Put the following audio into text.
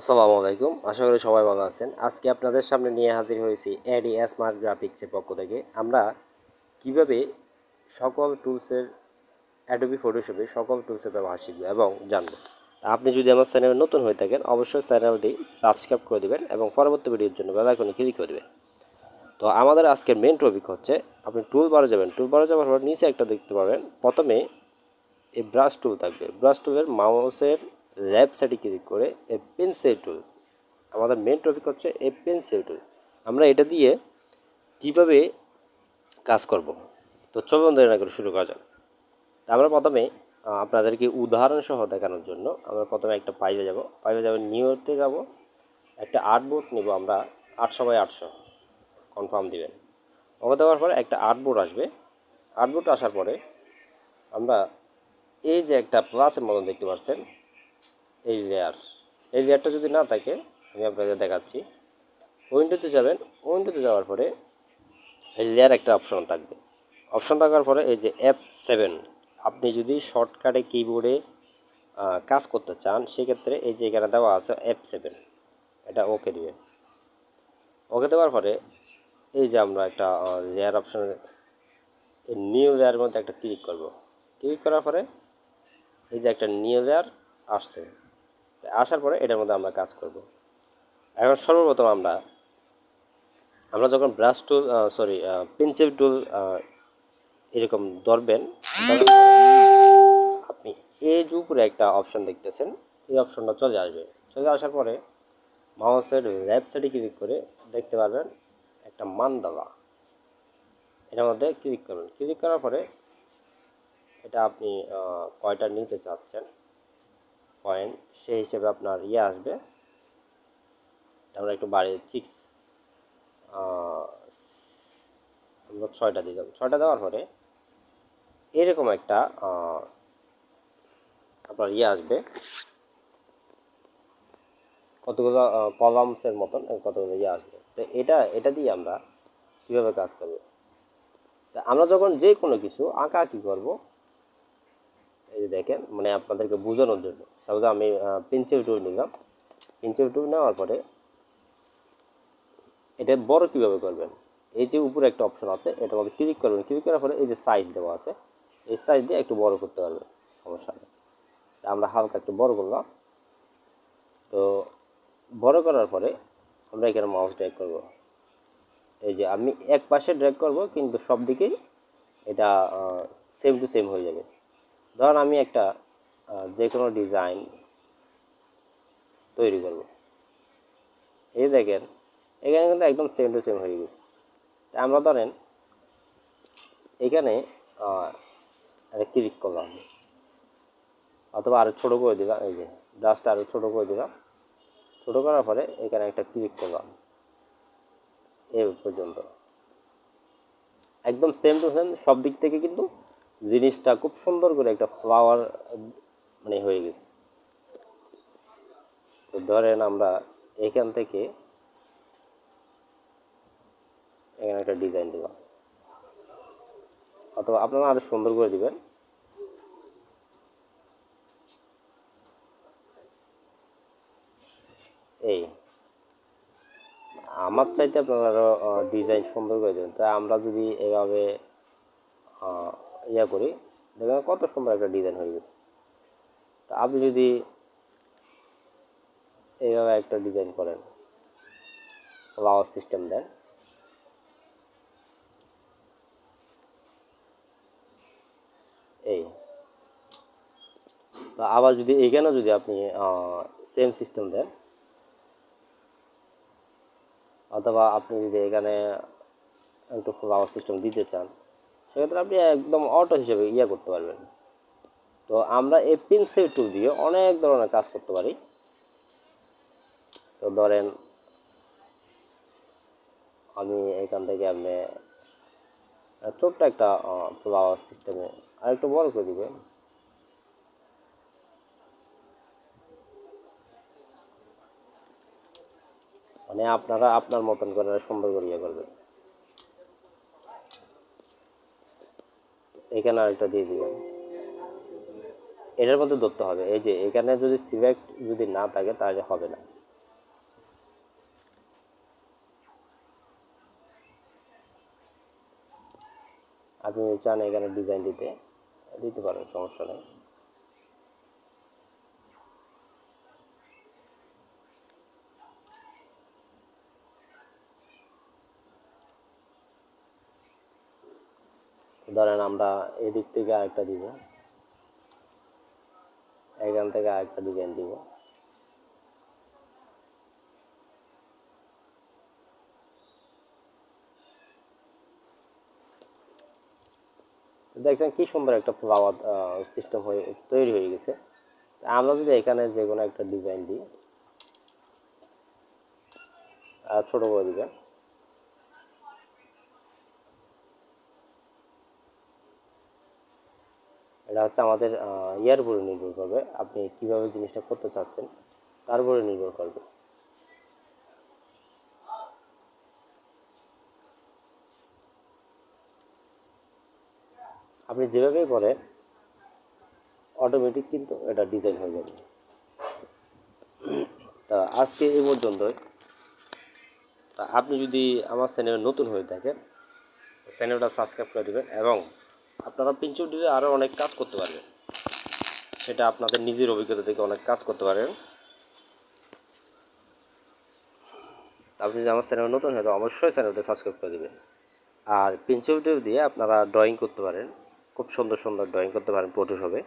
আসসালামু আলাইকুম, আশা করি সবাই ভালো আছেন। আজকে আপনাদের সামনে নিয়ে হাজির হয়েছি এডি স্মার্ট গ্রাফিক্সের পক্ষ থেকে। আমরা কিভাবে সকল টুলসের অ্যাডোবি ফটোশপে সকল টুলসের ব্যবহার শিখব এবং জানব। আপনি যদি আমার চ্যানেলে নতুন হয়ে থাকেন অবশ্যই চ্যানেলটি সাবস্ক্রাইব করে দেবেন এবং পরবর্তী ভিডিওর জন্য বেল আইকনে ক্লিক করে দেবেন। তো আমাদের আজকের মেন টপিক হচ্ছে আপনি টুল বারে যাবেন, টুল বারে যাওয়ার পর নিচে একটা দেখতে পাবেন। প্রথমে এই ব্রাশ টুল থাকবে, ব্রাশ টুলের মাউসের লেফট সাইডে ক্লিক করে এই পেন্সিল টুল, আমাদের মেন টপিক হচ্ছে এই পেন্সিল টুল। আমরা এটা দিয়ে কীভাবে কাজ করব, তো চলুন দেরি না করে শুরু করা যাক। আমরা প্রথমে আপনাদেরকে উদাহরণ সহ দেখানোর জন্য আমরা প্রথমে একটা পাইলে যাব, নিউতে যাব, একটা আর্টবোর্ড নিব আমরা 800x800, কনফার্ম দিবেন। ওকে দেওয়ার পরে একটা আর্টবোর্ড আসবে। আর্টবোর্ড আসার পরে আমরা এই যে একটা প্লাসের মতন দেখতে পাচ্ছেন, এই লেয়ারটা যদি না থাকে আমি আপনাদের দেখাচ্ছি। উইন্ডোতে যাবেন, উইন্ডোতে যাওয়ার পরে এই লেয়ার একটা অপশন থাকবে। অপশন থাকার পরে এই যে F7, আপনি যদি শর্টকাটে কিবোর্ডে কাজ করতে চান সেক্ষেত্রে এই যে এখানে দেওয়া আছে F7, এটা ওকে দিবেন। ওকে দেওয়ার পরে এই যে আমরা একটা লেয়ার অপশন, এই নিউ লেয়ারের মধ্যে একটা ক্লিক করব। ক্লিক করার পরে এই যে একটা নিউ লেয়ার আসছে, আসার পরে এটার মধ্যে আমরা কাজ করব। এখন সর্বপ্রথম আমরা যখন ব্রাশ টুল পেন্সিল টুল এরকম ধরবেন, আপনি এই যে উপরে একটা অপশন দেখতেছেন, এই অপশনটা চলে আসবে। চলে আসার পরে মাউসের লেফট সাইডে ক্লিক করে দেখতে পারবেন একটা মানদালা, এটার মধ্যে ক্লিক করবেন। ক্লিক করার পরে এটা আপনি কয়টা নিতে চাচ্ছেন পয়েন্ট, সেই হিসেবে আপনার আসবে। আমরা একটু বাড়িয়ে আমরা 6টা দিলাম। 6টা দেওয়ার পরে এরকম একটা আপনার আসবে, কতগুলো কলামসের মতন কতগুলো আসবে। তো এটা দিয়ে আমরা কীভাবে কাজ করব, তা আমরা যখন যে কোনো কিছু আঁকাআঁকি করব, এই যে দেখেন, মানে আপনাদেরকে বোঝানোর জন্য সাপোজ আমি পেন্সিল টুল নিলাম। পেন্সিল টুল নেওয়ার পরে এটা বড় কীভাবে করবেন, এই যে উপরে একটা অপশন আছে এটার মধ্যে ক্লিক করবেন। ক্লিক করার পরে এই যে সাইজ দেওয়া আছে, এই সাইজ দিয়ে একটু বড় করতে পারবেন, সমস্যা নেই। তা আমরা হালকা একটু বড় করলাম। তো বড় করার পরে আমরা এখানে মাউস ড্র্যাগ করব। এই যে আমি এক পাশে ড্র্যাগ করব, কিন্তু সব দিকেই এটা সেম টু সেম হয়ে যাবে। ধরুন আমি একটা যে কোনো ডিজাইন তৈরি করব, এই দেখেন এখানে কিন্তু একদম সেম টু সেম হয়ে গেছে। আমরা ধরেন এখানে একটা ক্লিক করলাম, অথবা আরও ছোটো করে দিলাম, এই যে ব্রাশটা আরও ছোটো করে দিলাম। ছোটো করার পরে এখানে একটা ক্লিক করলাম, এই পর্যন্ত একদম সেম টু সেম সব দিক থেকে কিন্তু জিনিসটা খুব সুন্দর করে একটা ফ্লাওয়ার মানে হয়ে গেছে। তো ধরেন আমরা এখান থেকে এখানে একটা ডিজাইন দিলাম, অথবা আপনারা আরো সুন্দর করে দিবেন। এই আমার চাইতে আপনারা আরো ডিজাইন সুন্দর করে দেবেন। তাই আমরা যদি এভাবে করি, দেখেন কত সুন্দর একটা ডিজাইন হয়ে গেছে। তা আপনি যদি এইভাবে একটা ডিজাইন করেন, ফ্লাওয়ার সিস্টেম দেন, এই তো আবার যদি এইখানেও যদি আপনি সেম সিস্টেম দেন, অথবা আপনি যদি এখানে একটু ফ্লাওয়ার সিস্টেম দিতে চান, সেক্ষেত্রে আপনি একদম অটো হিসেবে করতে পারবেন। তো আমরা এই পেন্সিল টুল দিয়ে অনেক ধরনের কাজ করতে পারি। তো ধরেন আমি এখান থেকে আপনি ছোট্ট একটা ফ্লাওয়ার সিস্টেমে আরেকটু বড় করে দিবেন। মানে আপনারা আপনার মতন করে সুন্দর করে করবেন। এখানে আরেকটা দিয়ে দিবেন, এটার মধ্যে ধরতে হবে। এই যে এখানে যদি সিলেক্ট যদি না থাকে তাহলে হবে না। আপনি যদি চান এখানে ডিজাইন দিতে পারেন, সমস্যা নেই। ধরেন আমরা এদিক থেকে আরেকটা দিব, এখান থেকে আরেকটা ডিজাইন দিব। দেখছেন কি সুন্দর একটা ফ্লাওয়ার সিস্টেম তৈরি হয়ে গেছে। আমরা যদি এখানে যে কোনো একটা ডিজাইন দিই, ছোট করে দিবেন। এটা হচ্ছে আমাদের ইয়ার উপরে নির্ভর করবে, আপনি কিভাবে জিনিসটা করতে চাচ্ছেন তার উপরে নির্ভর করবে। আপনি যেভাবে করেন অটোমেটিক কিন্তু এটা ডিজাইন হয়ে যাবে। তা আজকে এই পর্যন্তই। তা আপনি যদি আমার চ্যানেলে নতুন হয়ে থাকেন, চ্যানেলটা সাবস্ক্রাইব করে দেবেন এবং আপনারা পিনচুপ দিয়ে আরও অনেক কাজ করতে পারবেন, সেটা আপনাদের নিজের অভিজ্ঞতা থেকে অনেক কাজ করতে পারেন। আপনি যদি আমার চ্যানেল নতুন হয় তো অবশ্যই চ্যানেলটা সাবস্ক্রাইব করে দেবেন। আর পিনচুপ দিয়ে আপনারা ড্রয়িং করতে পারেন, খুব সুন্দর সুন্দর ড্রয়িং করতে পারেন ফটোশপে।